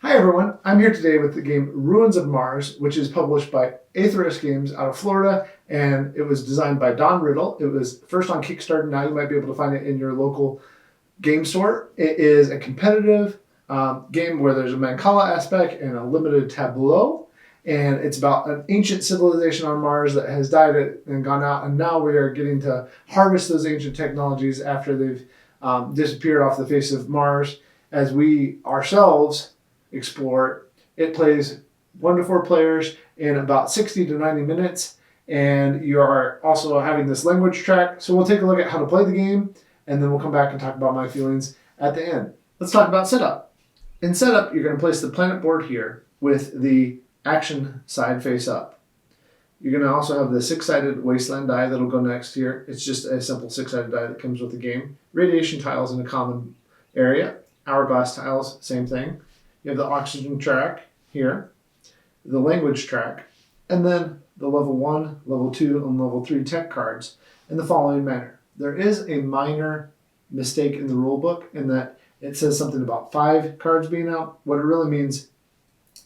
Hi everyone, I'm here today with the game Ruins of Mars, which is published by Atheris Games out of Florida, and it was designed by Don Riddle. It was first on Kickstarter. Now you might be able to find it in your local game store. It is a competitive game where there's a mancala aspect and a limited tableau, and it's about an ancient civilization on Mars that has died and gone out, and now we are getting to harvest those ancient technologies after they've disappeared off the face of Mars as we ourselves explore. It plays 1 to 4 players in about 60 to 90 minutes, and you are also having this language track. So we'll take a look at how to play the game, and then we'll come back and talk about my feelings at the end. Let's talk about setup. In setup, you're going to place the planet board here with the action side face up. You're going to also have the 6-sided wasteland die that'll go next here. It's just a simple 6-sided die that comes with the game. Radiation tiles in a common area. Hourglass tiles, same thing. You have the oxygen track here, the language track, and then the level 1, level 2, and level 3 tech cards in the following manner. There is a minor mistake in the rule book in that it says something about 5 cards being out. What it really means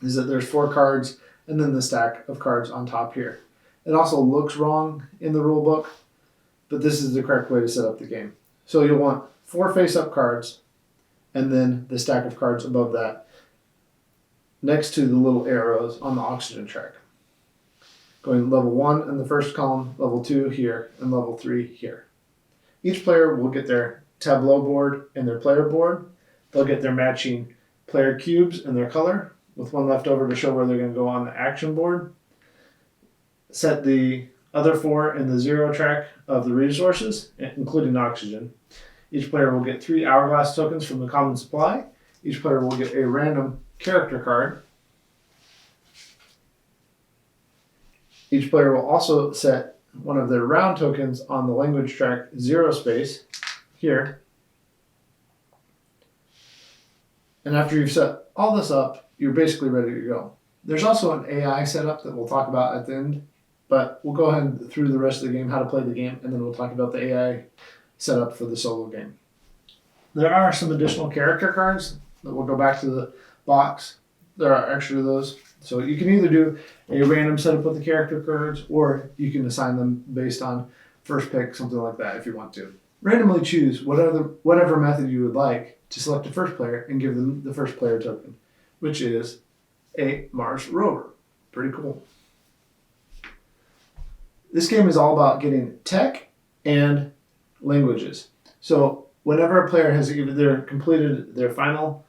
is that there's 4 cards and then the stack of cards on top here. It also looks wrong in the rule book, but this is the correct way to set up the game. So you'll want 4 face-up cards and then the stack of cards above that, next to the little arrows on the oxygen track. Going level 1 in the first column, level 2 here, and level 3 here. Each player will get their tableau board and their player board. They'll get their matching player cubes and their color, with 1 left over to show where they're going to go on the action board. Set the other 4 in the 0 track of the resources, including oxygen. Each player will get 3 hourglass tokens from the common supply. Each player will get a random character card. Each player will also set one of their round tokens on the language track 0 space here. And after you've set all this up, you're basically ready to go. There's also an AI setup that we'll talk about at the end, but we'll go ahead through the rest of the game, how to play the game, and then we'll talk about the AI setup for the solo game. There are some additional character cards that will go back to the box. There are extra of those. So you can either do a random setup with the character cards, or you can assign them based on first pick, something like that if you want to. Randomly choose whatever method you would like to select a first player and give them the first player token, which is a Mars rover. Pretty cool. This game is all about getting tech and languages. So whenever a player has either completed their final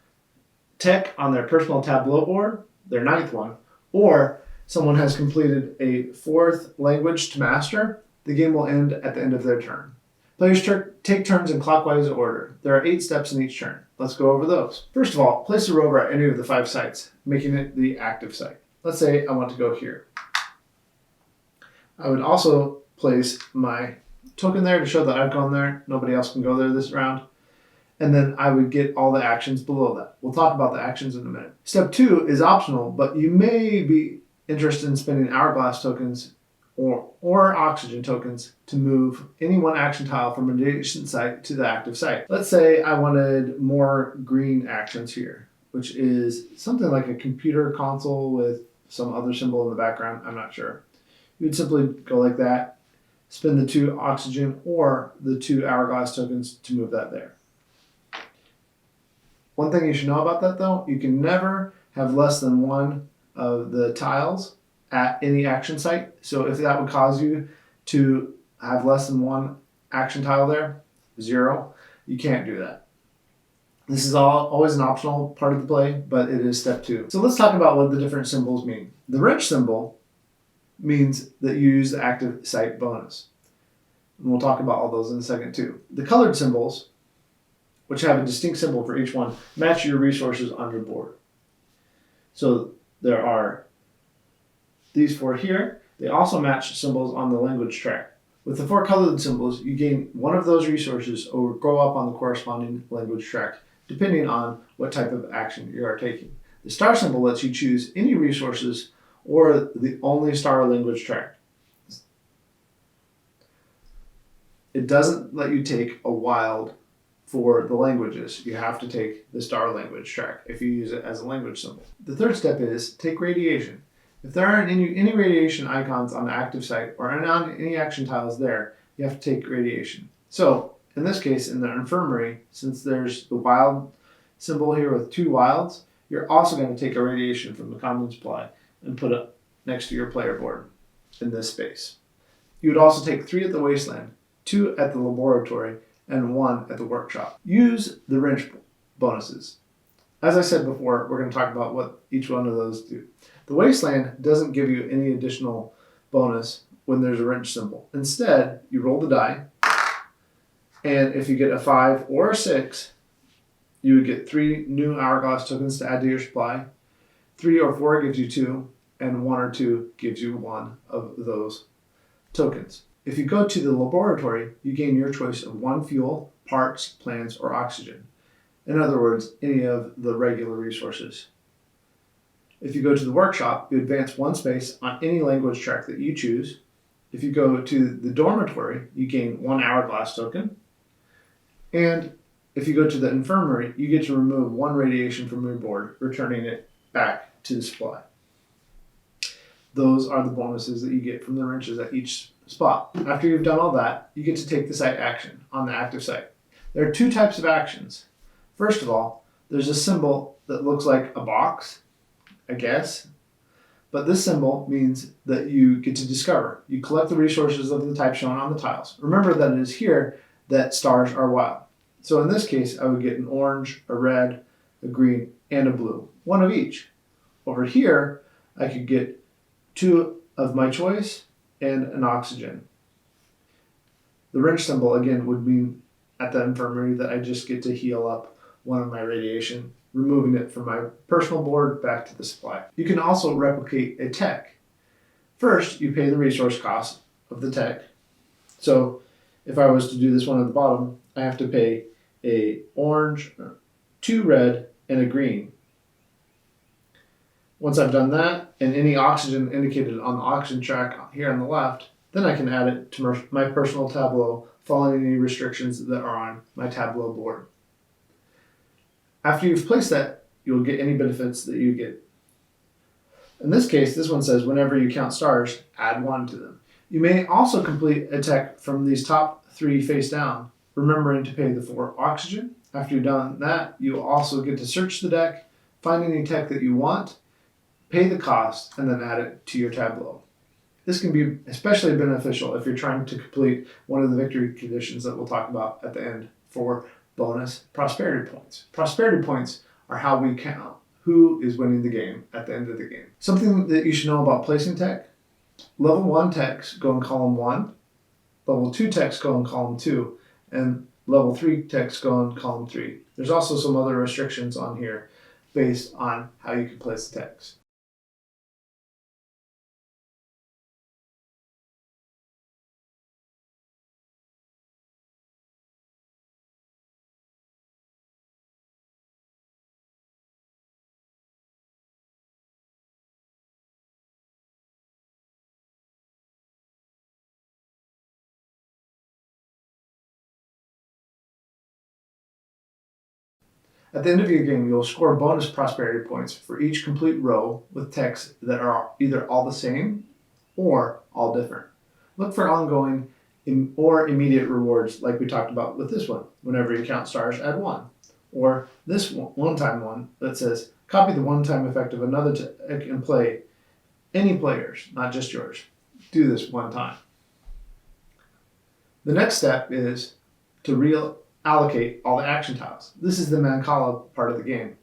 tech on their personal tableau board, their 9th one, or someone has completed a 4th language to master, the game will end at the end of their turn. Players take turns in clockwise order. There are 8 steps in each turn. Let's go over those. First of all, place the rover at any of the 5 sites, making it the active site. Let's say I want to go here. I would also place my token there to show that I've gone there. Nobody else can go there this round. And then I would get all the actions below that. We'll talk about the actions in a minute. Step 2 is optional, but you may be interested in spending hourglass tokens or oxygen tokens to move any one action tile from an adjacent site to the active site. Let's say I wanted more green actions here, which is something like a computer console with some other symbol in the background. I'm not sure. You would simply go like that, spend the 2 oxygen or the 2 hourglass tokens to move that there. One thing you should know about that though, you can never have less than 1 of the tiles at any action site. So if that would cause you to have less than 1 action tile there, 0, you can't do that. This is always an optional part of the play, but it is step 2. So let's talk about what the different symbols mean. The wrench symbol means that you use the active site bonus. And we'll talk about all those in a second too. The colored symbols, which have a distinct symbol for each one, match your resources on your board. So there are these 4 here. They also match symbols on the language track. With the 4 colored symbols, you gain 1 of those resources or grow up on the corresponding language track, depending on what type of action you are taking. The star symbol lets you choose any resources or the only star language track. It doesn't let you take a wild for the languages, you have to take the star language track if you use it as a language symbol. The third step is take radiation. If there aren't any radiation icons on the active site or on any action tiles there, you have to take radiation. So in this case, in the infirmary, since there's the wild symbol here with 2 wilds, you're also going to take a radiation from the common supply and put it next to your player board in this space. You would also take 3 at the wasteland, 2 at the laboratory, and 1 at the workshop. Use the wrench bonuses. As I said before, we're going to talk about what each one of those do. The wasteland doesn't give you any additional bonus when there's a wrench symbol. Instead, you roll the die, and if you get a 5 or a 6, you would get 3 new hourglass tokens to add to your supply. 3 or 4 gives you 2, and 1 or 2 gives you 1 of those tokens. If you go to the laboratory, you gain your choice of 1 fuel, parts, plants, or oxygen. In other words, any of the regular resources. If you go to the workshop, you advance 1 space on any language track that you choose. If you go to the dormitory, you gain 1 hourglass token. And if you go to the infirmary, you get to remove 1 radiation from your board, returning it back to the supply. Those are the bonuses that you get from the wrenches at each spot. After you've done all that, you get to take the site action on the active site. There are 2 types of actions. First of all, there's a symbol that looks like a box, I guess, but this symbol means that you get to discover. You collect the resources of the type shown on the tiles. Remember that it is here that stars are wild. So in this case, I would get an orange, a red, a green, and a blue, 1 of each. Over here, I could get 2 of my choice and an oxygen. The wrench symbol, again, would mean at the infirmary that I just get to heal up 1 of my radiation, removing it from my personal board back to the supply. You can also replicate a tech. First, you pay the resource cost of the tech. So if I was to do this one at the bottom, I have to pay a orange, 2 red, and a green. Once I've done that, and any oxygen indicated on the oxygen track here on the left, then I can add it to my personal tableau, following any restrictions that are on my tableau board. After you've placed that, you'll get any benefits that you get. In this case, this one says whenever you count stars, add 1 to them. You may also complete a tech from these top 3 face down, remembering to pay the 4 oxygen. After you've done that, you also get to search the deck, find any tech that you want, pay the cost, and then add it to your tableau. This can be especially beneficial if you're trying to complete one of the victory conditions that we'll talk about at the end for bonus prosperity points. Prosperity points are how we count who is winning the game at the end of the game. Something that you should know about placing tech: level 1 techs go in column 1, level 2 techs go in column 2, and level 3 techs go in column 3. There's also some other restrictions on here based on how you can place the techs. At the end of your game, you'll score bonus prosperity points for each complete row with techs that are either all the same or all different. Look for ongoing or immediate rewards like we talked about with this one. Whenever you count stars, add 1. Or this one-time one that says, copy the one-time effect of another tech and play any players, not just yours. Do this 1 time. The next step is to allocate all the action tiles. This is the mancala part of the game.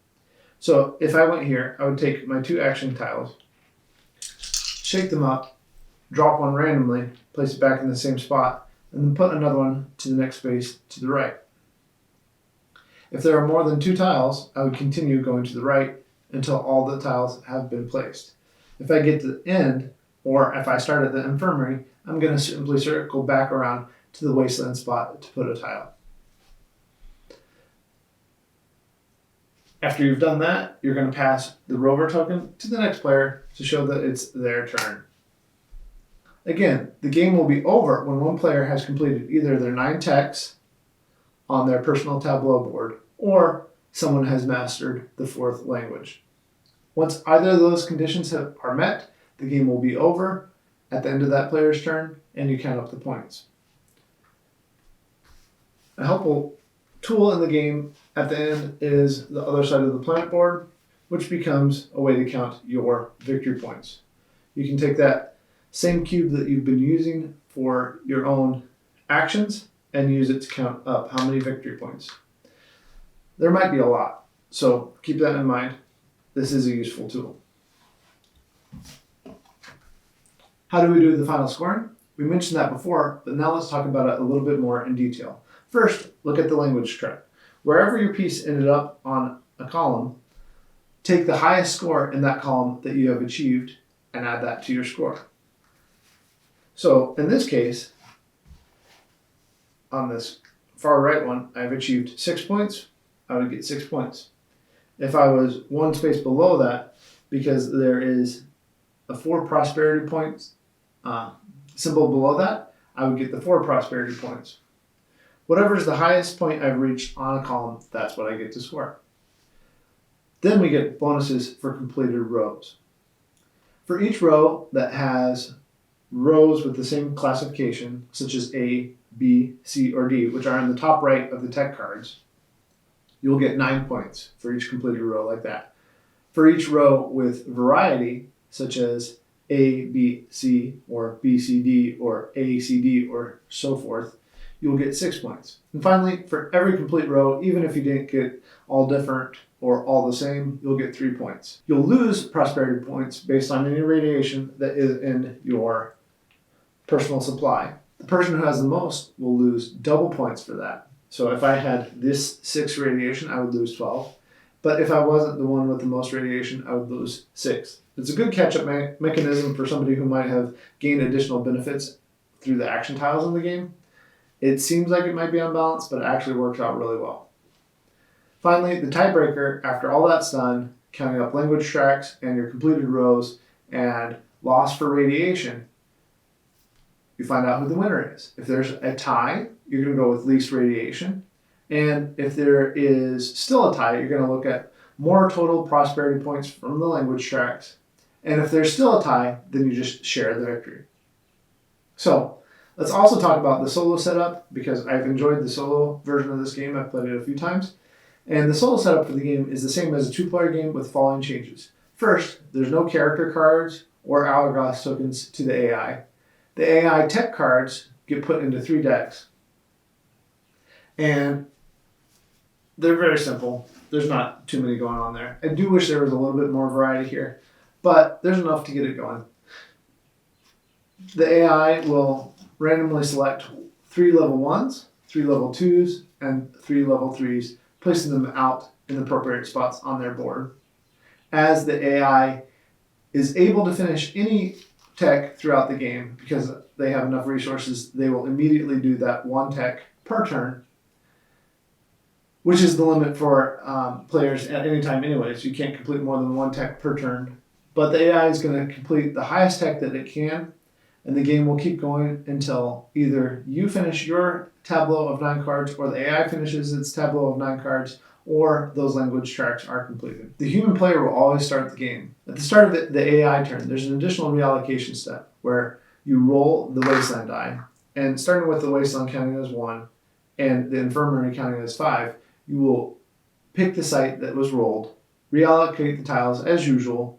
So if I went here, I would take my 2 action tiles, shake them up, drop 1 randomly, place it back in the same spot, and then put another one to the next space to the right. If there are more than 2 tiles, I would continue going to the right until all the tiles have been placed. If I get to the end, or if I start at the infirmary, I'm going to simply circle back around to the wasteland spot to put a tile. After you've done that, you're going to pass the rover token to the next player to show that it's their turn. Again, the game will be over when one player has completed either their 9 techs on their personal tableau board, or someone has mastered the fourth language. Once either of those conditions are met, the game will be over at the end of that player's turn, and you count up the points. A helpful tool in the game at the end is the other side of the planet board, which becomes a way to count your victory points. You can take that same cube that you've been using for your own actions and use it to count up how many victory points. There might be a lot, so keep that in mind. This is a useful tool. How do we do the final scoring? We mentioned that before, but now let's talk about it a little bit more in detail. First, look at the language track. Wherever your piece ended up on a column, take the highest score in that column that you have achieved and add that to your score. So in this case, on this far right one, I've achieved 6 points. I would get 6 points. If I was one space below that, because there is a 4 prosperity points symbol below that, I would get the 4 prosperity points. Whatever is the highest point I've reached on a column, that's what I get to score. Then we get bonuses for completed rows. For each row that has rows with the same classification, such as A, B, C, or D, which are on the top right of the tech cards, you'll get 9 points for each completed row like that. For each row with variety, such as A, B, C, or B, C, D, or A, C, D, or so forth, you'll get 6 points. And finally, for every complete row, even if you didn't get all different or all the same, you'll get 3 points. You'll lose prosperity points based on any radiation that is in your personal supply. The person who has the most will lose double points for that. So if I had this 6 radiation, I would lose 12. But if I wasn't the one with the most radiation, I would lose 6. It's a good catch-up mechanism for somebody who might have gained additional benefits through the action tiles in the game. It seems like it might be unbalanced, but it actually works out really well. Finally, the tiebreaker, after all that's done, counting up language tracks and your completed rows and loss for radiation, you find out who the winner is. If there's a tie, you're going to go with least radiation. And if there is still a tie, you're going to look at more total prosperity points from the language tracks. And if there's still a tie, then you just share the victory. So let's also talk about the solo setup, because I've enjoyed the solo version of this game. I've played it a few times. And the solo setup for the game is the same as a 2-player game with following changes. First, there's no character cards or hourglass tokens to the AI. The AI tech cards get put into 3 decks. And they're very simple. There's not too many going on there. I do wish there was a little bit more variety here, but there's enough to get it going. The AI will randomly select 3 level 1s, 3 level 2s, and 3 level 3s, placing them out in the appropriate spots on their board. As the AI is able to finish any tech throughout the game, because they have enough resources, they will immediately do that 1 tech per turn, which is the limit for players at any time anyways. You can't complete more than 1 tech per turn. But the AI is going to complete the highest tech that it can, and the game will keep going until either you finish your tableau of 9 cards, or the AI finishes its tableau of 9 cards, or those language tracks are completed. The human player will always start the game. At the start of the AI turn, there's an additional reallocation step where you roll the wasteland die, and starting with the wasteland counting as 1 and the infirmary counting as 5, you will pick the site that was rolled, reallocate the tiles as usual.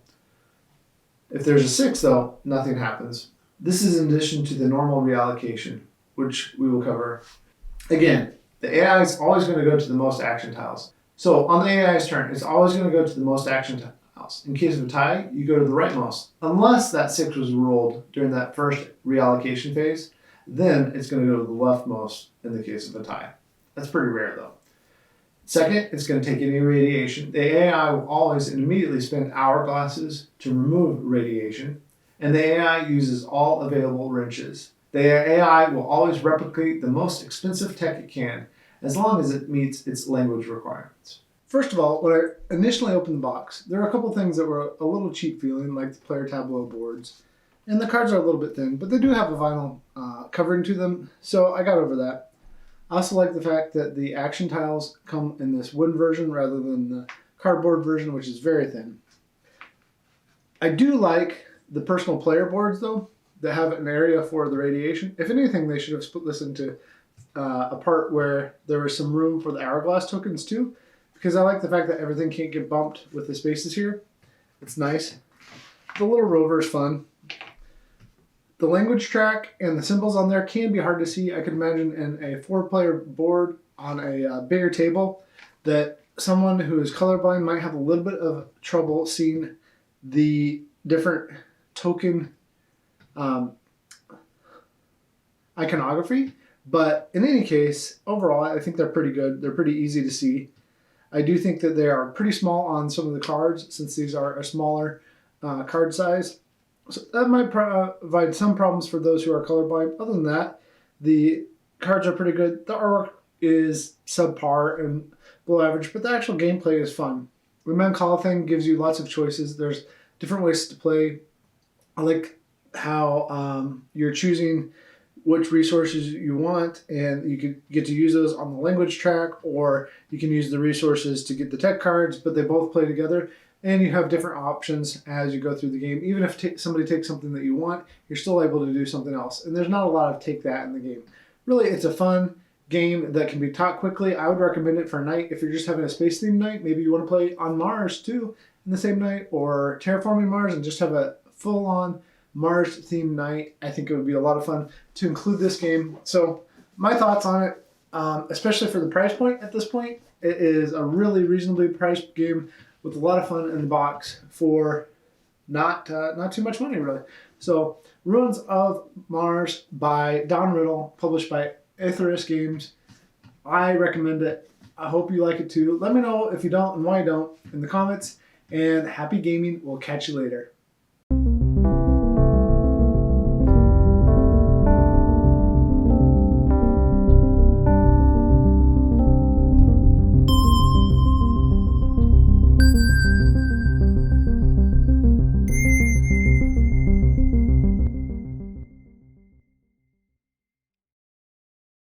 If there's a 6 though, nothing happens. This is in addition to the normal reallocation, which we will cover. Again, the AI is always going to go to the most action tiles. So on the AI's turn, it's always going to go to the most action tiles. In case of a tie, you go to the rightmost. Unless that 6 was rolled during that first reallocation phase, then it's going to go to the leftmost in the case of a tie. That's pretty rare though. Second, it's going to take any radiation. The AI will always and immediately spend hourglasses to remove radiation, and the AI uses all available wrenches. The AI will always replicate the most expensive tech it can, as long as it meets its language requirements. First of all, when I initially opened the box, there were a couple things that were a little cheap feeling, like the player tableau boards. And the cards are a little bit thin, but they do have a vinyl covering to them, so I got over that. I also like the fact that the action tiles come in this wooden version rather than the cardboard version, which is very thin. I do like the personal player boards, though, that have an area for the radiation. If anything, they should have split this into a part where there was some room for the hourglass tokens, too, because I like the fact that everything can't get bumped with the spaces here. It's nice. The little rover is fun. The language track and the symbols on there can be hard to see. I could imagine in a 4-player board on a bigger table that someone who is colorblind might have a little bit of trouble seeing the different token iconography. But in any case, overall, I think they're pretty good. They're pretty easy to see. I do think that they are pretty small on some of the cards, since these are a smaller card size. So that might provide some problems for those who are colorblind. Other than that, the cards are pretty good. The artwork is subpar and below average, but the actual gameplay is fun. The mancala thing gives you lots of choices. There's different ways to play. I like how you're choosing which resources you want, and you could get to use those on the language track, or you can use the resources to get the tech cards, but they both play together, and you have different options as you go through the game. Even if somebody takes something that you want, you're still able to do something else, and there's not a lot of take that in the game. Really, it's a fun game that can be taught quickly. I would recommend it for a night if you're just having a space themed night. Maybe you want to play on Mars too in the same night, or terraforming Mars and just have a full-on Mars themed night. I think it would be a lot of fun to include this game. So my thoughts on it, especially for the price point at this point, it is a really reasonably priced game with a lot of fun in the box for not too much money, really. So Ruins of Mars by Don Riddle, published by Atheris Games. I recommend it. I hope you like it too. Let me know if you don't and why you don't in the comments. And happy gaming. We'll catch you later.